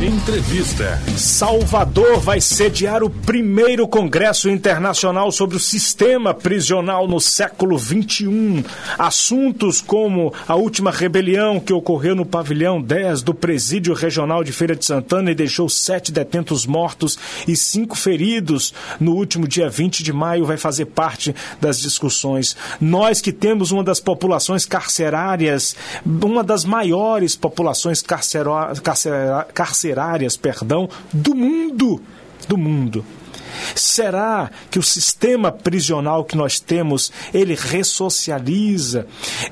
Entrevista. Salvador vai sediar o primeiro Congresso Internacional sobre o Sistema Prisional no século XXI. Assuntos como a última rebelião que ocorreu no pavilhão 10 do Presídio Regional de Feira de Santana e deixou 7 detentos mortos e 5 feridos no último dia 20 de maio vai fazer parte das discussões. Nós que temos uma das populações carcerárias, uma das maiores populações carcerárias, do mundo. Será que o sistema prisional que nós temos, ele ressocializa,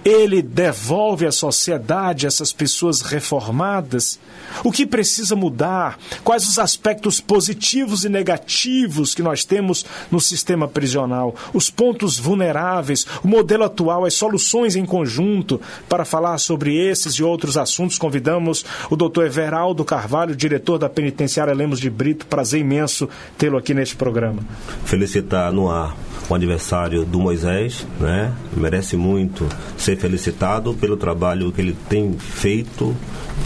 ele devolve à sociedade essas pessoas reformadas? O que precisa mudar? Quais os aspectos positivos e negativos que nós temos no sistema prisional? Os pontos vulneráveis, o modelo atual, as soluções em conjunto. Para falar sobre esses e outros assuntos, convidamos o Dr. Everaldo Carvalho, diretor da Penitenciária Lemos de Brito. Prazer imenso tê-lo aqui neste programa. Felicitar no ar o aniversário do Moisés, né? Merece muito ser felicitado pelo trabalho que ele tem feito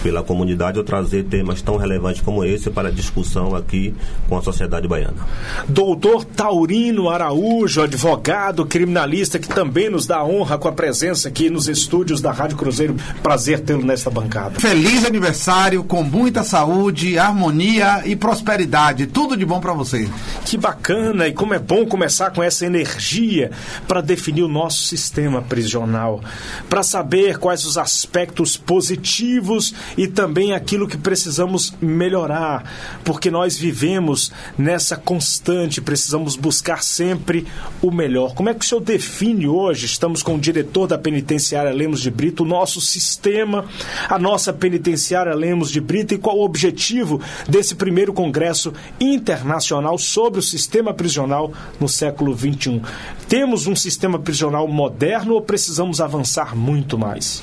pela comunidade, ao trazer temas tão relevantes como esse para discussão aqui com a sociedade baiana. Doutor Taurino Araújo, advogado criminalista, que também nos dá honra com a presença aqui nos estúdios da Rádio Cruzeiro. Prazer tê-lo nesta bancada. Feliz aniversário, com muita saúde, harmonia e prosperidade. Tudo de bom para você. Que bacana, e como é bom começar com essa energia para definir o nosso sistema prisional, para saber quais os aspectos positivos e também aquilo que precisamos melhorar, porque nós vivemos nessa constante, precisamos buscar sempre o melhor. Como é que o senhor define hoje, estamos com o diretor da Penitenciária Lemos de Brito, o nosso sistema, a nossa Penitenciária Lemos de Brito, e qual o objetivo desse primeiro Congresso Internacional sobre o sistema prisional no século XXI? Temos um sistema prisional moderno ou precisamos avançar muito mais?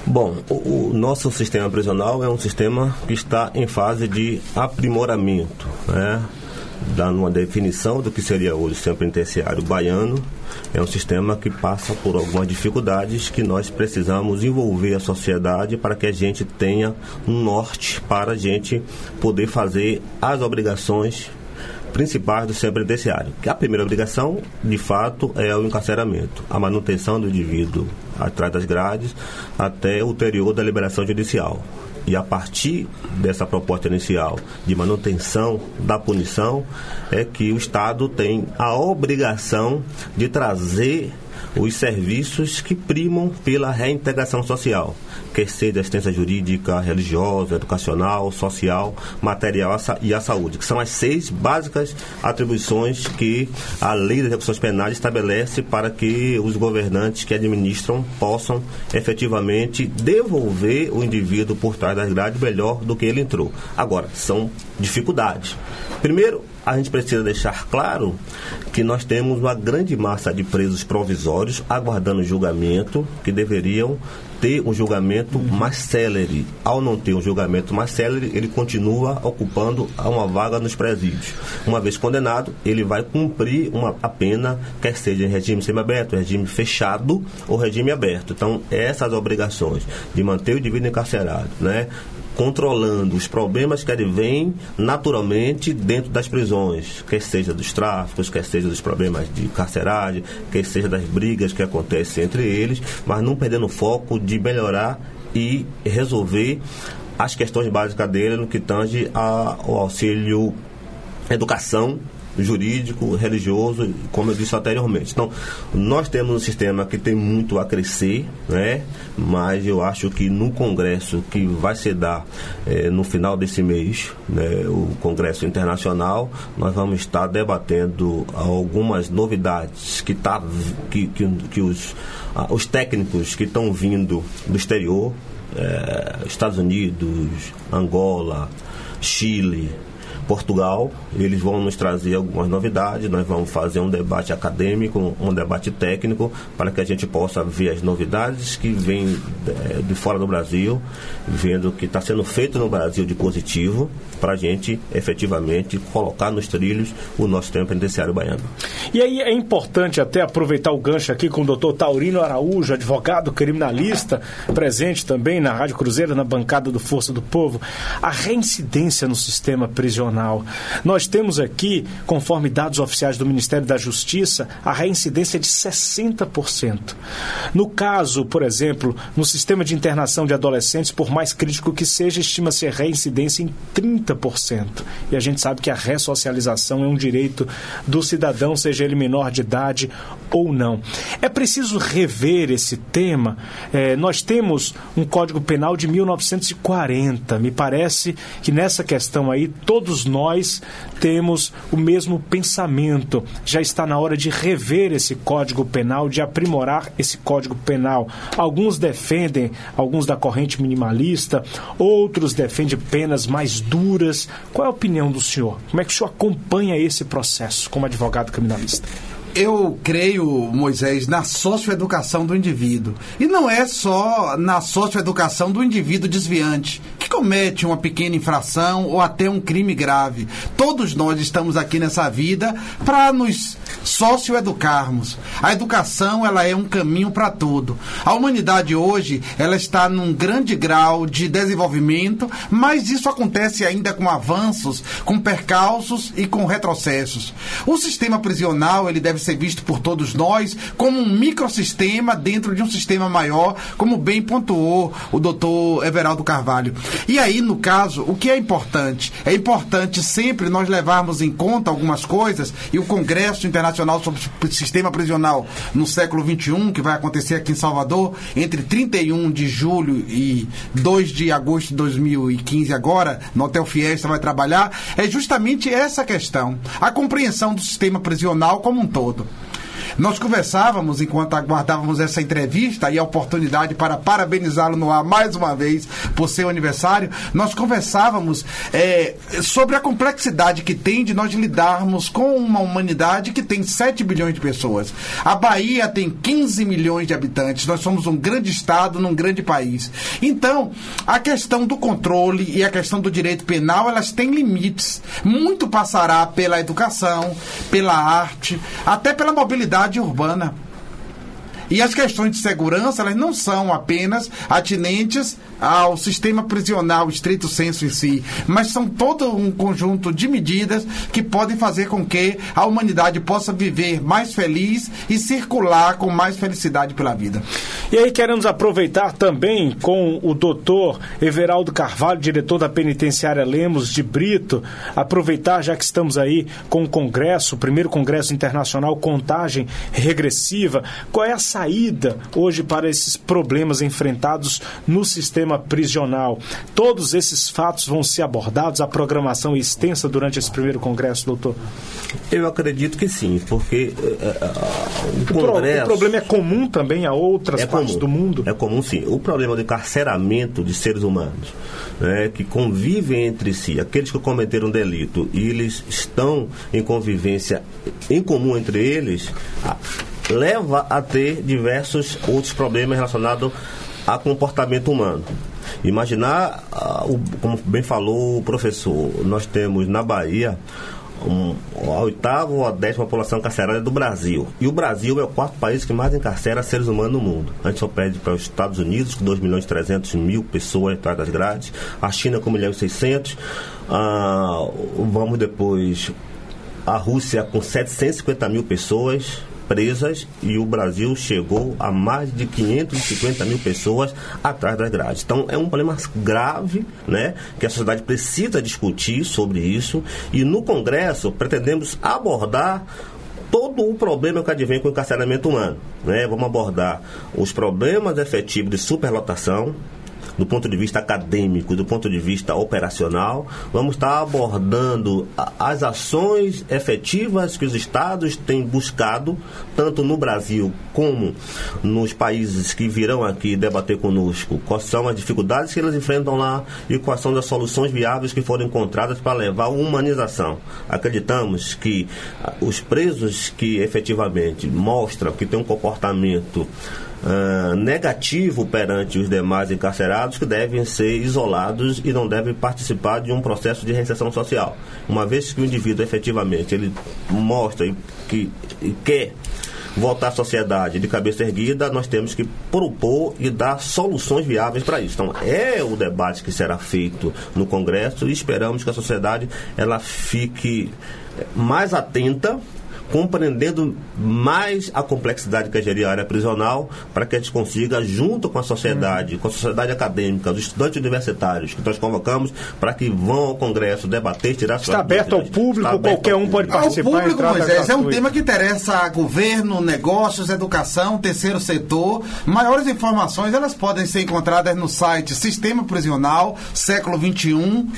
Bom, o nosso sistema prisional é um sistema que está em fase de aprimoramento, né? Dando uma definição do que seria hoje o sistema penitenciário baiano, é um sistema que passa por algumas dificuldades que nós precisamos envolver a sociedade para que a gente tenha um norte para a gente poder fazer as obrigações principais do sistema penitenciário. Que a primeira obrigação, de fato, é o encarceramento, a manutenção do indivíduo atrás das grades até o ulterior da liberação judicial. E a partir dessa proposta inicial de manutenção da punição é que o Estado tem a obrigação de trazer os serviços que primam pela reintegração social, quer seja assistência jurídica, religiosa, educacional, social, material e a saúde, que são as 6 básicas atribuições que a Lei das Execuções Penais estabelece para que os governantes que administram possam efetivamente devolver o indivíduo por trás das grades melhor do que ele entrou. Agora, são dificuldades. Primeiro, a gente precisa deixar claro que nós temos uma grande massa de presos provisórios aguardando julgamento, que deveriam ter um julgamento mais célere. Ao não ter um julgamento mais célere, ele continua ocupando uma vaga nos presídios. Uma vez condenado, ele vai cumprir a pena, quer seja em regime semiaberto, regime fechado ou regime aberto. Então, essas obrigações de manter o indivíduo encarcerado, né, controlando os problemas que advêm naturalmente dentro das prisões, quer seja dos tráficos, quer seja dos problemas de carceragem, quer seja das brigas que acontecem entre eles, mas não perdendo o foco de melhorar e resolver as questões básicas dele no que tange ao auxílio educação, jurídico, religioso, como eu disse anteriormente. Então, nós temos um sistema que tem muito a crescer, né? Mas eu acho que no congresso que vai se dar no final desse mês, né, o Congresso Internacional, nós vamos estar debatendo algumas novidades que os técnicos que estão vindo do exterior, Estados Unidos, Angola, Chile, Portugal. Eles vão nos trazer algumas novidades, nós vamos fazer um debate acadêmico, um debate técnico, para que a gente possa ver as novidades que vêm de fora do Brasil, vendo o que está sendo feito no Brasil de positivo, para a gente efetivamente colocar nos trilhos o nosso sistema penitenciário baiano. E aí é importante até aproveitar o gancho aqui com o doutor Taurino Araújo, advogado criminalista, presente também na Rádio Cruzeiro, na bancada do Força do Povo, a reincidência no sistema prisional. Nós temos aqui, conforme dados oficiais do Ministério da Justiça, a reincidência é de 60%. No caso, por exemplo, no sistema de internação de adolescentes, por mais crítico que seja, estima-se a reincidência em 30%. E a gente sabe que a ressocialização é um direito do cidadão, seja ele menor de idade ou não. É preciso rever esse tema. Nós temos um Código Penal de 1940. Me parece que nessa questão aí todos nós temos o mesmo pensamento. Já está na hora de rever esse Código Penal, de aprimorar esse Código Penal. Alguns defendem, alguns da corrente minimalista, outros defendem penas mais duras. Qual é a opinião do senhor? Como é que o senhor acompanha esse processo como advogado criminalista? Eu creio, Moisés, na socioeducação do indivíduo. E não é só na socioeducação do indivíduo desviante, que comete uma pequena infração ou até um crime grave. Todos nós estamos aqui nessa vida para nos socioeducarmos. A educação, ela é um caminho para tudo. A humanidade hoje, ela está num grande grau de desenvolvimento, mas isso acontece ainda com avanços, com percalços e com retrocessos. O sistema prisional, ele deve ser visto por todos nós como um microsistema dentro de um sistema maior, como bem pontuou o doutor Everaldo Carvalho. E aí, no caso, o que é importante? É importante sempre nós levarmos em conta algumas coisas, e o Congresso Internacional sobre o Sistema Prisional no século XXI, que vai acontecer aqui em Salvador, entre 31 de julho e 2 de agosto de 2015, agora, no Hotel Fiesta vai trabalhar, é justamente essa questão, a compreensão do sistema prisional como um todo. Nós conversávamos, enquanto aguardávamos essa entrevista e a oportunidade para parabenizá-lo no ar mais uma vez por seu aniversário, nós conversávamos sobre a complexidade que tem de nós lidarmos com uma humanidade que tem 7 bilhões de pessoas. A Bahia tem 15 milhões de habitantes. Nós somos um grande estado num grande país. Então, a questão do controle e a questão do direito penal, elas têm limites. Muito passará pela educação, pela arte, até pela mobilidade urbana. E as questões de segurança, elas não são apenas atinentes ao sistema prisional estrito sensu em si, mas são todo um conjunto de medidas que podem fazer com que a humanidade possa viver mais feliz e circular com mais felicidade pela vida. E aí queremos aproveitar também com o doutor Everaldo Carvalho, diretor da Penitenciária Lemos de Brito, aproveitar, já que estamos aí com o Congresso, o primeiro Congresso Internacional Contagem Regressiva, qual é a saída hoje para esses problemas enfrentados no sistema prisional? Todos esses fatos vão ser abordados, a programação é extensa durante esse primeiro congresso, doutor? Eu acredito que sim, porque o problema é comum também a outras partes do mundo? É comum, sim. O problema do encarceramento de seres humanos, né, que convivem entre si, aqueles que cometeram delito e eles estão em convivência em comum entre eles, leva a ter diversos outros problemas relacionados a comportamento humano. Imaginar, como bem falou o professor, nós temos na Bahia a 8ª ou a 10ª população carcerária do Brasil. E o Brasil é o 4º país que mais encarcera seres humanos no mundo. A gente só perde para os Estados Unidos, com 2.300.000 pessoas atrás das grades. A China com 1.600.000. Vamos depois a Rússia com 750.000 pessoas presas, e o Brasil chegou a mais de 550.000 pessoas atrás das grades. Então é um problema grave, né, que a sociedade precisa discutir sobre isso, e no Congresso pretendemos abordar todo o problema que advém com o encarceramento humano, né? Vamos abordar os problemas efetivos de superlotação, do ponto de vista acadêmico, do ponto de vista operacional, vamos estar abordando as ações efetivas que os estados têm buscado, tanto no Brasil como nos países que virão aqui debater conosco, quais são as dificuldades que eles enfrentam lá e quais são as soluções viáveis que foram encontradas para levar a humanização. Acreditamos que os presos que efetivamente mostram que têm um comportamento negativo perante os demais encarcerados, que devem ser isolados e não devem participar de um processo de reinserção social. Uma vez que o indivíduo efetivamente ele mostra que quer voltar à sociedade de cabeça erguida, nós temos que propor e dar soluções viáveis para isso. Então, é o debate que será feito no Congresso e esperamos que a sociedade ela fique mais atenta, compreendendo mais a complexidade que gerir a área prisional, para que a gente consiga, junto com a sociedade acadêmica, os estudantes universitários que nós convocamos, para que vão ao Congresso debater, tirar suas dúvidas. Está aberto ao público, qualquer um pode participar. Ao público, Moisés, é um tema que interessa a governo, negócios, educação, terceiro setor. Maiores informações, elas podem ser encontradas no site Sistema Prisional Século 21.com.br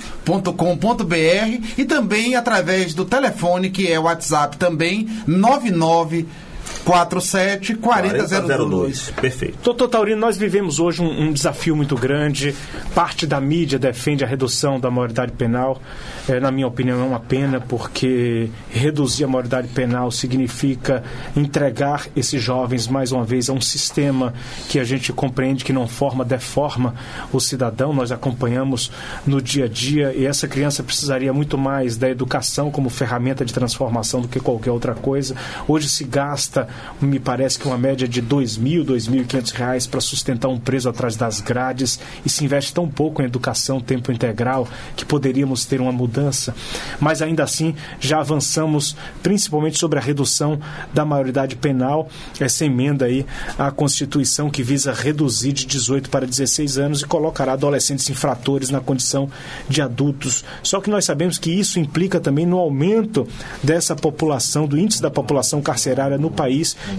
e também através do telefone, que é o WhatsApp também, 9947-4002. Perfeito. Doutor Taurino, nós vivemos hoje um desafio muito grande. Parte da mídia defende a redução da maioridade penal. Na minha opinião, é uma pena, porque reduzir a maioridade penal significa entregar esses jovens, mais uma vez, a um sistema que a gente compreende que não deforma o cidadão. Nós acompanhamos no dia a dia, e essa criança precisaria muito mais da educação como ferramenta de transformação do que qualquer outra coisa. Hoje se gasta, me parece que uma média de R$2.000, R$2.500 para sustentar um preso atrás das grades, e se investe tão pouco em educação, tempo integral, que poderíamos ter uma mudança. Mas ainda assim já avançamos principalmente sobre a redução da maioridade penal, essa emenda aí à Constituição que visa reduzir de 18 para 16 anos e colocará adolescentes infratores na condição de adultos. Só que nós sabemos que isso implica também no aumento dessa população, do índice da população carcerária no país,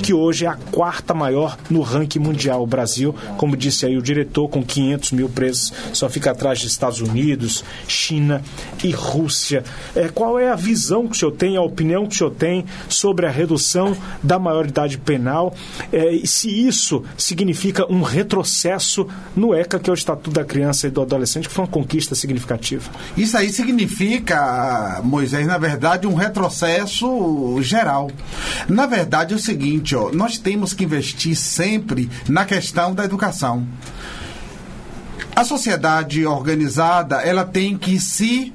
que hoje é a quarta maior no ranking mundial. O Brasil, como disse aí o diretor, com 500 mil presos, só fica atrás de Estados Unidos, China e Rússia. Qual é a visão que o senhor tem, a opinião que o senhor tem sobre a redução da maioridade penal, e se isso significa um retrocesso no ECA, que é o Estatuto da Criança e do Adolescente, que foi uma conquista significativa? Isso aí significa, Moisés, na verdade, um retrocesso geral. Na verdade é o seguinte, nós temos que investir sempre na questão da educação. A sociedade organizada, ela tem que se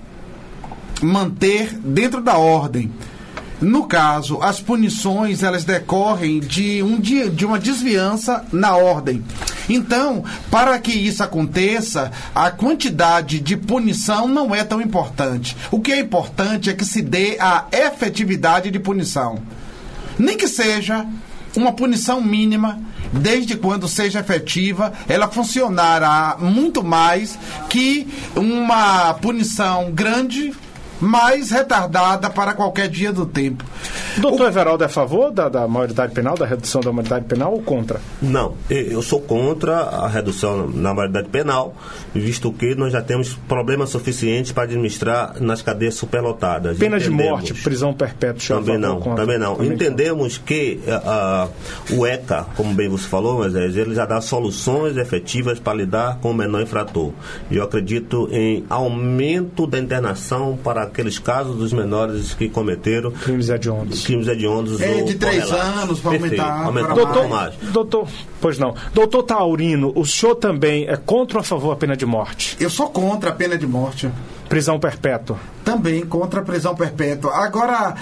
manter dentro da ordem. No caso, as punições, elas decorrem de uma desviança na ordem. Então, para que isso aconteça, a quantidade de punição não é tão importante. O que é importante é que se dê a efetividade de punição. Nem que seja uma punição mínima, desde quando seja efetiva, ela funcionará muito mais que uma punição grande, mais retardada para qualquer dia do tempo. Doutor Everaldo é a favor da maioridade penal, da redução da maioridade penal, ou contra? Não, eu sou contra a redução na maioridade penal, visto que nós já temos problemas suficientes para administrar nas cadeias superlotadas. Pena de morte, prisão perpétua. Também não. Entendemos que o ECA, como bem você falou, mas ele já dá soluções efetivas para lidar com o menor infrator. Eu acredito em aumento da internação para aqueles casos dos menores que cometeram crimes hediondos. De 3 anos para aumentar. Doutor, pois não. Doutor Taurino, o senhor também é contra ou a favor da pena de morte? Eu sou contra a pena de morte. Prisão perpétua? Também contra a prisão perpétua. Agora,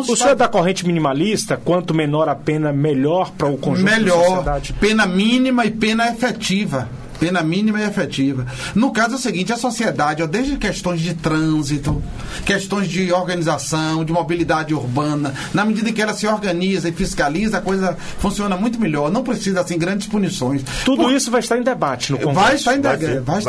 o senhor é da corrente minimalista? Quanto menor a pena, melhor para o conjunto da sociedade? Pena mínima e pena efetiva. Pena mínima e efetiva. No caso é o seguinte, a sociedade, desde questões de trânsito, questões de organização, de mobilidade urbana, na medida em que ela se organiza e fiscaliza, a coisa funciona muito melhor. Não precisa, assim, grandes punições. Tudo isso vai estar em debate no Congresso. Vai estar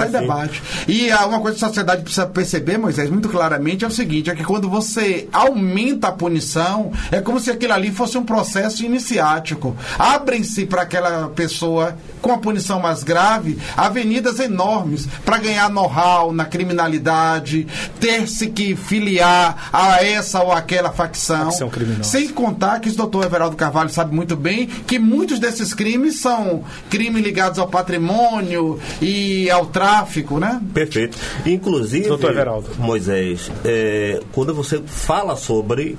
em debate. E uma coisa que a sociedade precisa perceber, Moisés, muito claramente, é o seguinte, é que quando você aumenta a punição, é como se aquilo ali fosse um processo iniciático. Abrem-se para aquela pessoa com a punição mais grave avenidas enormes para ganhar know-how na criminalidade, ter-se que filiar a essa ou aquela facção. Sem contar que o doutor Everaldo Carvalho sabe muito bem que muitos desses crimes são crimes ligados ao patrimônio e ao tráfico, né? Perfeito. Inclusive, doutor Everaldo. Moisés, quando você fala sobre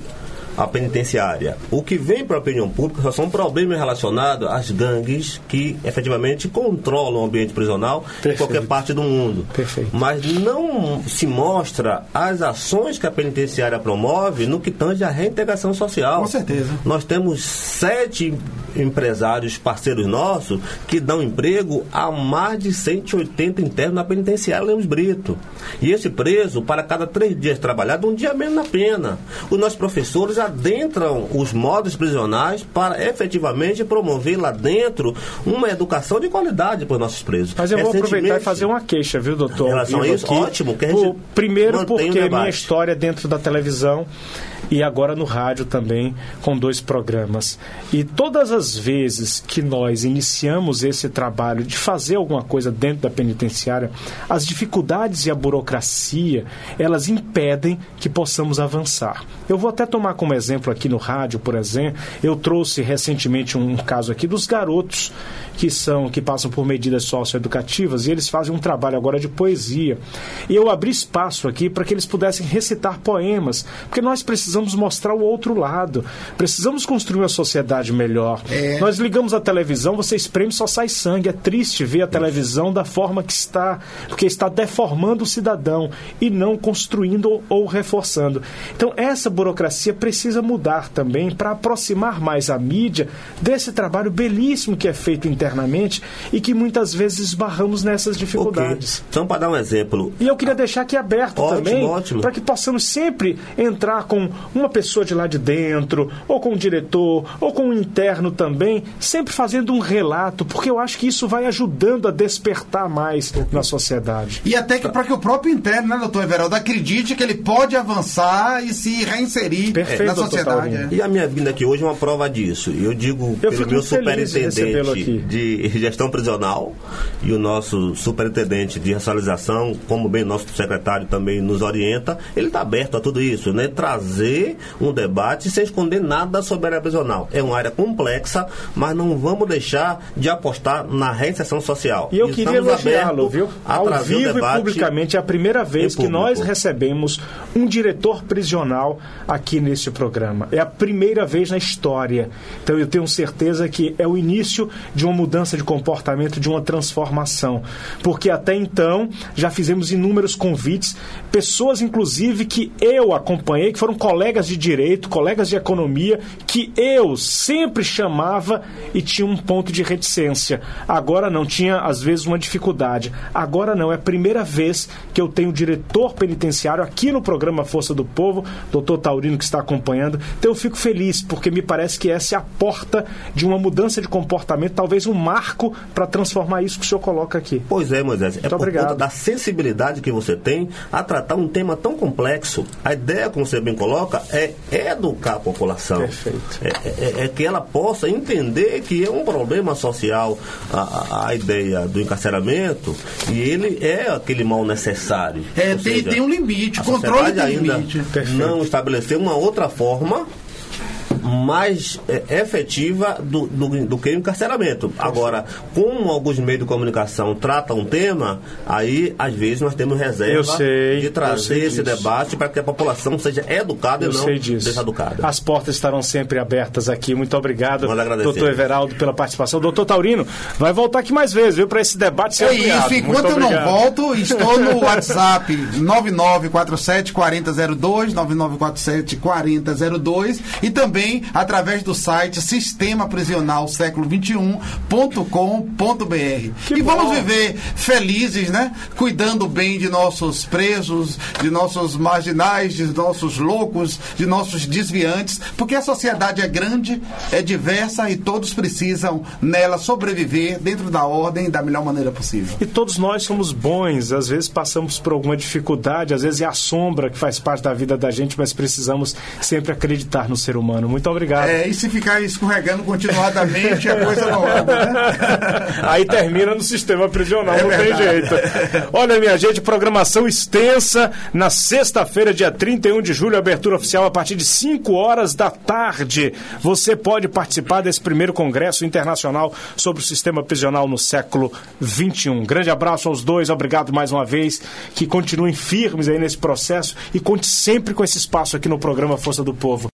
a penitenciária, o que vem para a opinião pública só são problemas relacionados às gangues que efetivamente controlam o ambiente prisional em qualquer parte do mundo. Perfeito. Mas não se mostra as ações que a penitenciária promove no que tange à reintegração social. Com certeza. Nós temos 7 empresários parceiros nossos que dão emprego a mais de 180 internos na penitenciária Lemos Brito. E esse preso, para cada 3 dias trabalhado, um dia menos na pena. Os nossos professores adentram os modos prisionais para efetivamente promover lá dentro uma educação de qualidade para os nossos presos. Mas eu vou aproveitar e fazer uma queixa, viu, doutor? Em relação a isso, aqui, ótimo. Que a gente primeiro porque a minha história dentro da televisão e agora no rádio também, com 2 programas. E todas as vezes que nós iniciamos esse trabalho de fazer alguma coisa dentro da penitenciária, as dificuldades e a burocracia, elas impedem que possamos avançar. Eu vou até tomar como exemplo aqui no rádio, por exemplo, eu trouxe recentemente um caso aqui dos garotos que passam por medidas socioeducativas e eles fazem um trabalho agora de poesia. E eu abri espaço aqui para que eles pudessem recitar poemas, porque nós precisamos mostrar o outro lado. Precisamos construir uma sociedade melhor. Nós ligamos a televisão, você espreme, só sai sangue. É triste ver a televisão da forma que está, porque está deformando o cidadão e não construindo ou reforçando. Então, essa burocracia precisa mudar também para aproximar mais a mídia desse trabalho belíssimo que é feito internamente e que muitas vezes esbarramos nessas dificuldades. Então, para dar um exemplo... E eu queria deixar aqui aberto também, para que possamos sempre entrar com uma pessoa de lá de dentro, ou com um diretor, ou com um interno também, sempre fazendo um relato, porque eu acho que isso vai ajudando a despertar mais na sociedade. E até que para que o próprio interno, né, doutor Everaldo, acredite que ele pode avançar e se reinserir na sociedade. E a minha vinda aqui hoje é uma prova disso. Eu digo pelo meu superintendente de gestão prisional e o nosso superintendente de ressocialização, como bem nosso secretário também nos orienta, ele está aberto a tudo isso, né? Trazer um debate sem esconder nada sobre a área prisional. É uma área complexa, mas não vamos deixar de apostar na reinserção social. E eu queria elogiá-lo, viu? Ao vivo e publicamente, é a primeira vez que nós recebemos um diretor prisional aqui nesse programa. É a primeira vez na história. Então eu tenho certeza que é o início de uma mudança de comportamento, de uma transformação. Porque até então já fizemos inúmeros convites, pessoas inclusive que eu acompanhei, que foram colegas de direito, colegas de economia, que eu sempre chamava e tinha um ponto de reticência. Agora não, tinha às vezes uma dificuldade. Agora não, é a primeira vez que eu tenho diretor penitenciário aqui no programa Força do Povo, doutor Taurino que está acompanhando. Então eu fico feliz, porque me parece que essa é a porta de uma mudança de comportamento, talvez um marco para transformar isso que o senhor coloca aqui. Pois é, Moisés. Muito obrigado. Conta da sensibilidade que você tem a tratar um tema tão complexo. A ideia, como você bem coloca, é educar a população. Perfeito. É que ela possa entender que é um problema social a ideia do encarceramento, e ele é aquele mal necessário. Tem um limite, o controle tem ainda limite. Não estabeleceu uma outra forma mais efetiva do que o encarceramento. Agora, como alguns meios de comunicação tratam um tema, aí às vezes nós temos reserva de trazer esse debate para que a população seja educada e não deseducada. As portas estarão sempre abertas aqui. Muito obrigado, doutor Everaldo, pela participação. Doutor Taurino, vai voltar aqui mais vezes, viu, para esse debate ser ampliado. Isso, enquanto eu não volto, estou no WhatsApp 9947-4002, 9947-4002 e também através do site Sistema Prisional Século XXI.com.br. E vamos viver felizes, né? Cuidando bem de nossos presos, de nossos marginais, de nossos loucos, de nossos desviantes, porque a sociedade é grande, é diversa e todos precisam nela sobreviver dentro da ordem da melhor maneira possível. E todos nós somos bons, às vezes passamos por alguma dificuldade, às vezes é a sombra que faz parte da vida da gente, mas precisamos sempre acreditar no ser humano. Muito Muito obrigado. E se ficar escorregando continuadamente, a coisa não anda, né? Aí termina no sistema prisional, não tem jeito. Olha, minha gente, programação extensa na sexta-feira, dia 31 de julho, abertura oficial a partir de 5 horas da tarde. Você pode participar desse primeiro congresso internacional sobre o sistema prisional no século XXI. Grande abraço aos dois, obrigado mais uma vez, que continuem firmes aí nesse processo e conte sempre com esse espaço aqui no programa Força do Povo.